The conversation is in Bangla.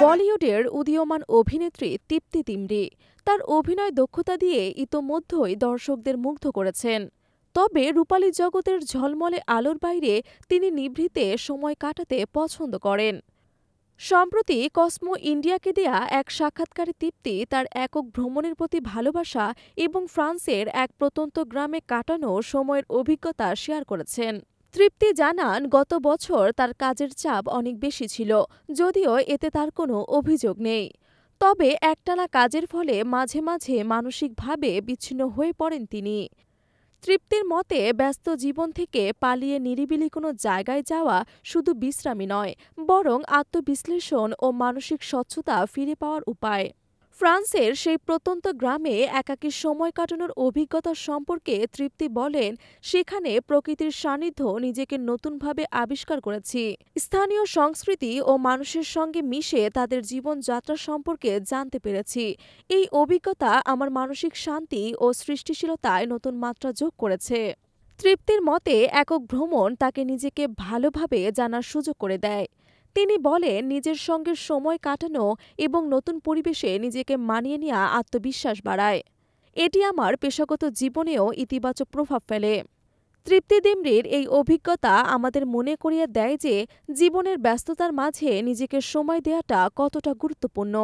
বলিউডের উদীয়মান অভিনেত্রী তৃপ্তি ডিমরি তার অভিনয় দক্ষতা দিয়ে ইতোমধ্যেই দর্শকদের মুগ্ধ করেছেন। তবে রূপালী জগতের ঝলমলে আলোর বাইরে তিনি নিভৃতে সময় কাটাতে পছন্দ করেন। সম্প্রতি কসমো ইন্ডিয়াকে দেয়া এক সাক্ষাৎকারে তৃপ্তি তার একক ভ্রমণের প্রতি ভালোবাসা এবং ফ্রান্সের এক প্রত্যন্ত গ্রামে কাটানো সময়ের অভিজ্ঞতা শেয়ার করেছেন। তৃপ্তি জানান, গত বছর তার কাজের চাপ অনেক বেশি ছিল, যদিও এতে তার কোনো অভিযোগ নেই। তবে একটানা কাজের ফলে মাঝে মাঝে মানসিকভাবে বিচ্ছিন্ন হয়ে পড়েন তিনি। তৃপ্তির মতে, ব্যস্ত জীবন থেকে পালিয়ে নিরিবিলি কোনো জায়গায় যাওয়া শুধু বিশ্রামই নয়, বরং আত্মবিশ্লেষণ ও মানসিক স্বচ্ছতা ফিরে পাওয়ার উপায়। ফ্রান্সের সেই প্রত্যন্ত গ্রামে একাকী সময় কাটানোর অভিজ্ঞতা সম্পর্কে তৃপ্তি বলেন, সেখানে প্রকৃতির সান্নিধ্য নিজেকে নতুনভাবে আবিষ্কার করেছি। স্থানীয় সংস্কৃতি ও মানুষের সঙ্গে মিশে তাদের জীবনযাত্রা সম্পর্কে জানতে পেরেছি। এই অভিজ্ঞতা আমার মানসিক শান্তি ও সৃষ্টিশীলতায় নতুন মাত্রা যোগ করেছে। তৃপ্তির মতে, একক ভ্রমণ তাকে নিজেকে ভালোভাবে জানার সুযোগ করে দেয়। তিনি বলেন, নিজের সঙ্গে সময় কাটানো এবং নতুন পরিবেশে নিজেকে মানিয়ে নেওয়া আত্মবিশ্বাস বাড়ায়। এটি আমার পেশাগত জীবনেও ইতিবাচক প্রভাব ফেলে। তৃপ্তি ডিমরির এই অভিজ্ঞতা আমাদের মনে করিয়ে দেয় যে জীবনের ব্যস্ততার মাঝে নিজেকে সময় দেওয়াটা কতটা গুরুত্বপূর্ণ।